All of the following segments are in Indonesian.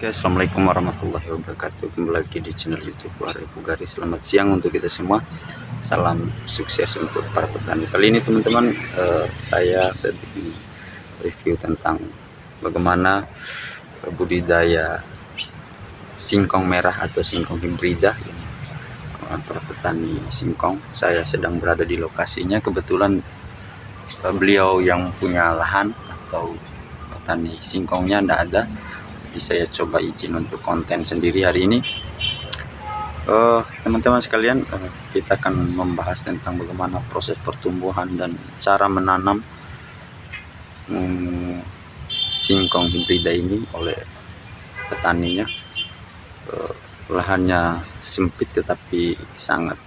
Oke, assalamualaikum warahmatullahi wabarakatuh. Kembali lagi di channel YouTube Arif Ugari. Selamat siang untuk kita semua. Salam sukses untuk para petani. Kali ini teman-teman, saya sedang review tentang bagaimana budidaya singkong merah atau singkong hibrida. Para petani singkong, saya sedang berada di lokasinya. Kebetulan beliau yang punya lahan atau petani singkongnya tidak ada. Jadi saya coba izin untuk konten sendiri hari ini. Teman-teman sekalian, kita akan membahas tentang bagaimana proses pertumbuhan dan cara menanam singkong hibrida ini oleh petaninya. Lahannya sempit tetapi sangat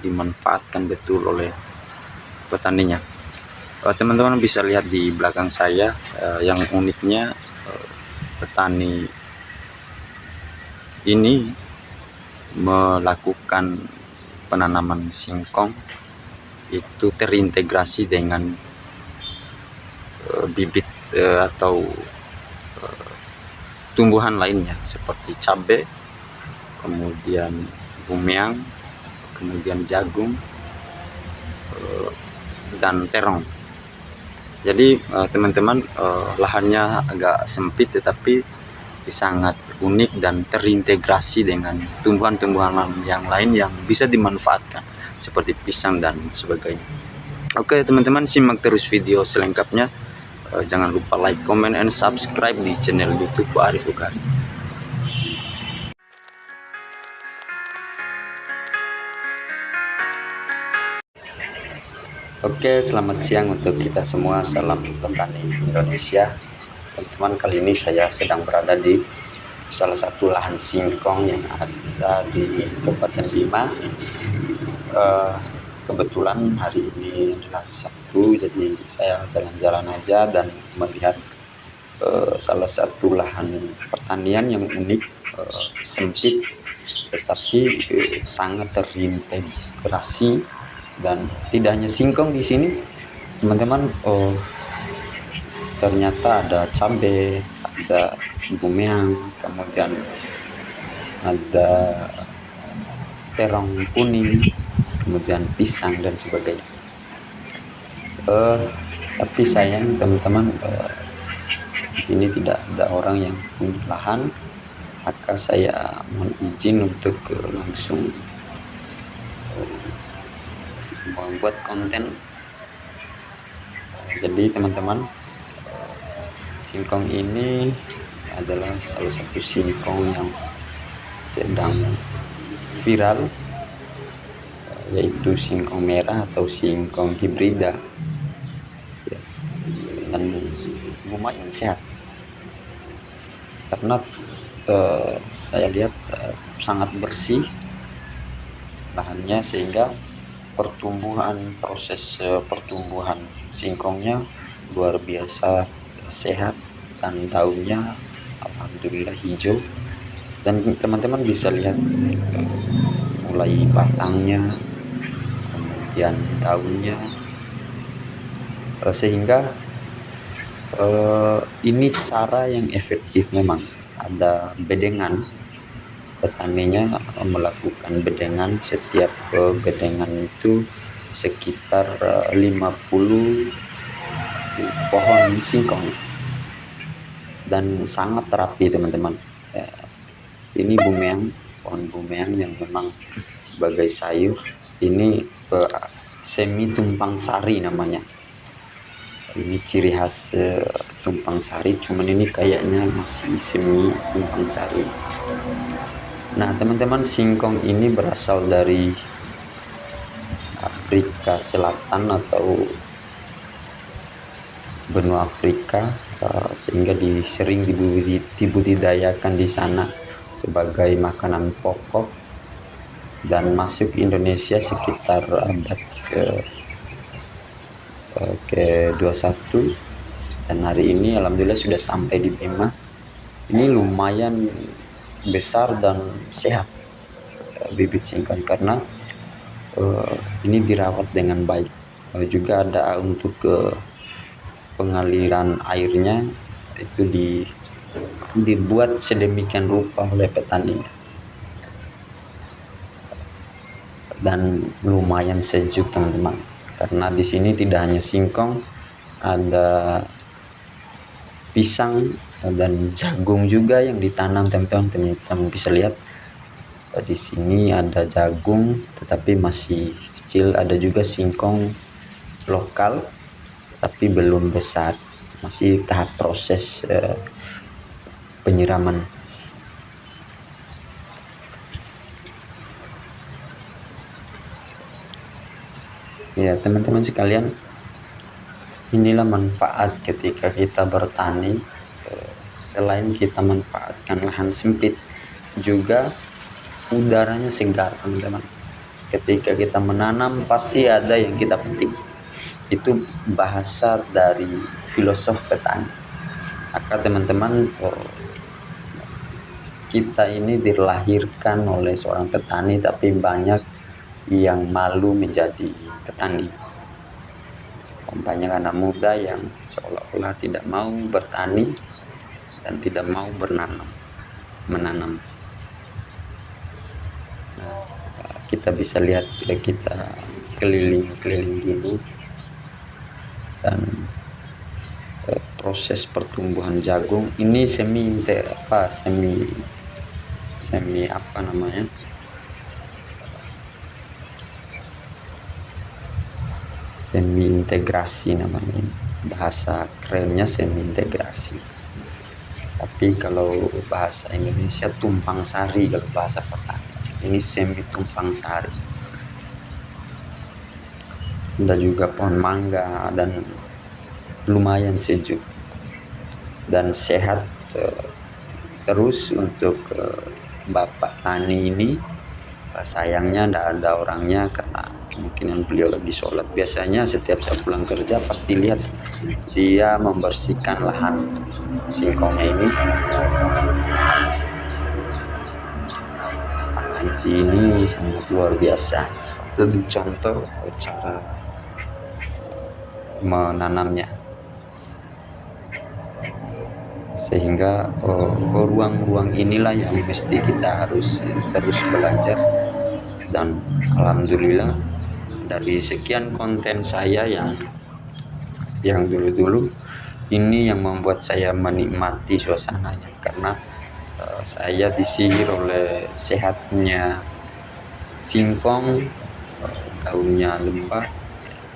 dimanfaatkan betul oleh petaninya. Teman-teman bisa lihat di belakang saya, yang uniknya petani ini melakukan penanaman singkong itu terintegrasi dengan bibit atau tumbuhan lainnya seperti cabai, kemudian bumeang, kemudian jagung, dan terong. Jadi teman-teman, lahannya agak sempit tetapi sangat unik dan terintegrasi dengan tumbuhan-tumbuhan yang lain yang bisa dimanfaatkan seperti pisang dan sebagainya. Oke teman-teman, simak terus video selengkapnya. Jangan lupa like, comment, and subscribe di channel YouTube Arif Ugari. Oke, selamat siang untuk kita semua. Salam petani Indonesia. Teman-teman, kali ini saya sedang berada di salah satu lahan singkong yang ada di Kabupaten Bima. Kebetulan hari ini adalah Sabtu, jadi saya jalan-jalan aja dan melihat salah satu lahan pertanian yang unik, sempit tetapi sangat terintegrasi. Dan tidak hanya singkong di sini, teman-teman, ternyata ada cabai, ada bumeang, kemudian ada terong kuning, kemudian pisang dan sebagainya. Tapi sayang teman-teman, di sini tidak ada orang yang punya lahan, maka saya mohon izin untuk langsung membuat konten. Jadi teman-teman, singkong ini adalah salah satu singkong yang sedang viral, yaitu singkong merah atau singkong hibrida, dan lumayan sehat karena saya lihat sangat bersih lahannya, sehingga proses pertumbuhan singkongnya luar biasa sehat dan daunnya alhamdulillah hijau. Dan teman-teman bisa lihat mulai batangnya, kemudian daunnya, sehingga ini cara yang efektif. Memang ada bedengan, petaninya melakukan bedengan. Setiap bedengan itu sekitar 50 pohon singkong dan sangat terapi teman-teman. Ini bumeang, pohon bumeang yang memang sebagai sayur. Ini semi tumpang sari namanya. Ini ciri khas tumpang sari, cuman ini kayaknya masih semi tumpang sari. Nah teman-teman, singkong ini berasal dari Afrika Selatan atau benua Afrika, sehingga sering dibudidayakan di sana sebagai makanan pokok dan masuk Indonesia sekitar abad ke-21, dan hari ini alhamdulillah sudah sampai di Bima. Ini lumayan besar dan sehat bibit singkong karena ini dirawat dengan baik. Juga ada untuk pengaliran airnya itu dibuat sedemikian rupa oleh petani, dan lumayan sejuk teman-teman, karena di sini tidak hanya singkong, ada pisang dan jagung juga yang ditanam teman-teman. Teman-teman bisa lihat di sini ada jagung tetapi masih kecil, ada juga singkong lokal tapi belum besar, masih tahap proses penyiraman. Ya teman-teman sekalian, inilah manfaat ketika kita bertani. Selain kita manfaatkan lahan sempit, juga udaranya segar teman-teman. Ketika kita menanam pasti ada yang kita petik. Itu bahasa dari filosof petani. Maka teman-teman, kita ini dilahirkan oleh seorang petani, tapi banyak yang malu menjadi petani. Banyak anak muda yang seolah-olah tidak mau bertani dan tidak mau menanam. Nah, kita bisa lihat, kita keliling-keliling dulu, dan proses pertumbuhan jagung ini semi integrasi namanya, ini bahasa kerennya semi integrasi, tapi kalau bahasa Indonesia tumpang sari. Kalau bahasa pertanian ini semi tumpang sari. Ada juga pohon mangga dan lumayan sejuk dan sehat terus untuk Bapak Tani ini. Sayangnya tidak ada orangnya karena kemungkinan beliau lagi sholat. Biasanya setiap saya pulang kerja pasti lihat dia membersihkan lahan singkongnya ini. Pak Haji ini sangat luar biasa. Itu dicontoh cara menanamnya, sehingga ruang-ruang inilah yang mesti kita harus terus belajar. Dan alhamdulillah dari sekian konten saya yang dulu-dulu ini yang membuat saya menikmati suasananya, karena saya disihir oleh sehatnya singkong, daunnya lembab,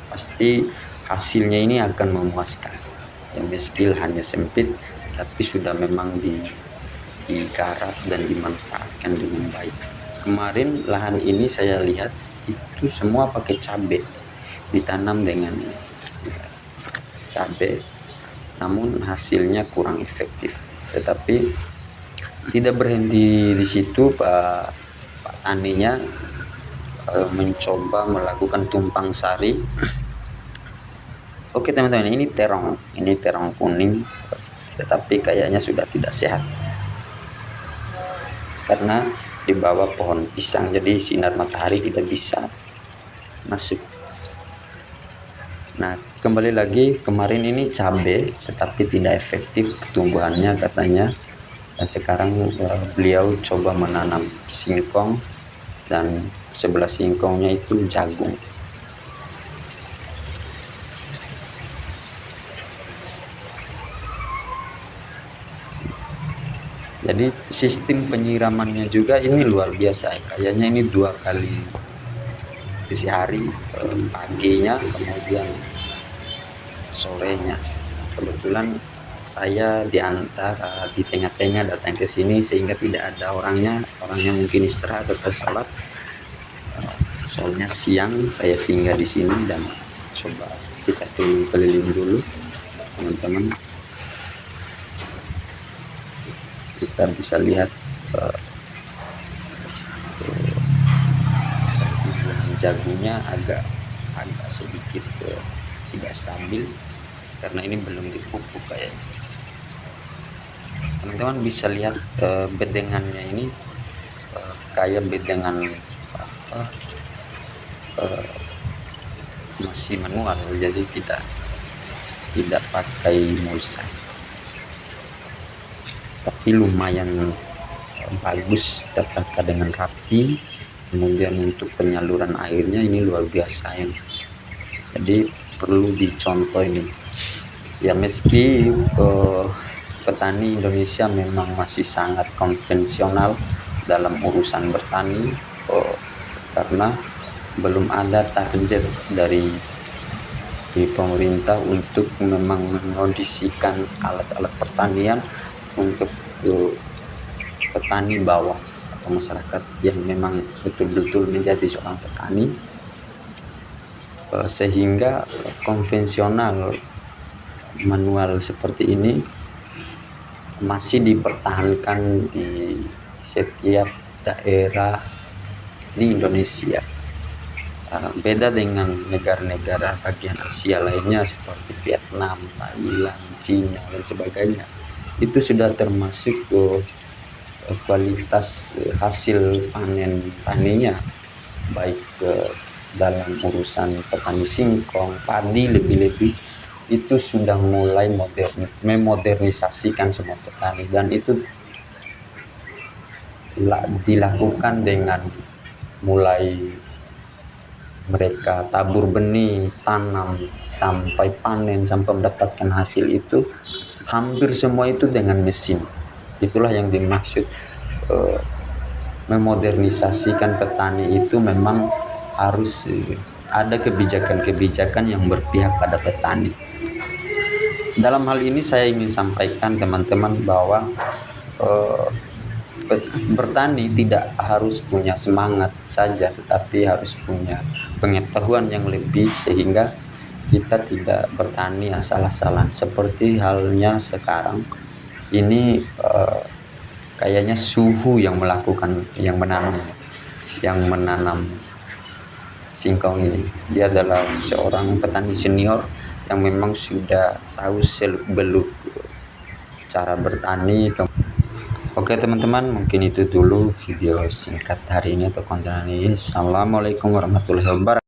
pasti hasilnya ini akan memuaskan. Ya meski hanya sempit, tapi sudah memang digarap dan dimanfaatkan dengan baik. Kemarin lahan ini saya lihat itu semua pakai cabai, ditanam dengan cabai, namun hasilnya kurang efektif. Tetapi tidak berhenti di situ, Pak Taninya mencoba melakukan tumpang sari. Oke teman-teman, ini terong kuning, tetapi kayaknya sudah tidak sehat karena di bawah pohon pisang, jadi sinar matahari tidak bisa masuk. Nah, kembali lagi, kemarin ini cabai tetapi tidak efektif pertumbuhannya katanya. Dan sekarang beliau coba menanam singkong, dan sebelah singkongnya itu jagung. Jadi sistem penyiramannya juga ini luar biasa. Kayaknya ini 2 kali di sehari, paginya kemudian sorenya. Kebetulan saya di tengah-tengah datang ke sini sehingga tidak ada orangnya mungkin istirahat atau sholat. Soalnya siang saya singgah di sini dan coba kita keliling dulu teman-teman. Kita bisa lihat jagungnya agak sedikit tidak stabil karena ini belum dipupuk kayaknya. Teman-teman bisa lihat bedengannya ini kayak bedengan masih manual, jadi tidak pakai mulsa. tapi lumayan bagus, tertata dengan rapi. Kemudian untuk penyaluran airnya ini luar biasa ya. Jadi perlu dicontoh ini ya, meski petani Indonesia memang masih sangat konvensional dalam urusan bertani, karena belum ada target dari pemerintah untuk memang mengondisikan alat-alat pertanian untuk petani bawah atau masyarakat yang memang betul-betul menjadi seorang petani, sehingga konvensional manual seperti ini masih dipertahankan di setiap daerah di Indonesia. Beda dengan negara-negara bagian Asia lainnya seperti Vietnam, Thailand, Cina dan sebagainya. Itu sudah termasuk kualitas hasil panen taninya, baik dalam urusan petani singkong, padi, lebih-lebih itu sudah mulai memodernisasikan semua petani, dan itu dilakukan dengan mulai mereka tabur benih, tanam, sampai panen, sampai mendapatkan hasil itu hampir semua itu dengan mesin. Itulah yang dimaksud memodernisasikan petani. Itu memang harus ada kebijakan-kebijakan yang berpihak pada petani. Dalam hal ini saya ingin sampaikan teman-teman bahwa bertani tidak harus punya semangat saja, tetapi harus punya pengetahuan yang lebih, sehingga kita tidak bertani asal-asalan. Seperti halnya sekarang ini kayaknya suhu yang menanam singkong ini. Dia adalah seorang petani senior yang memang sudah tahu seluk-beluk cara bertani. Oke teman-teman, mungkin itu dulu video singkat hari ini atau konten ini. Assalamualaikum warahmatullahi wabarakatuh.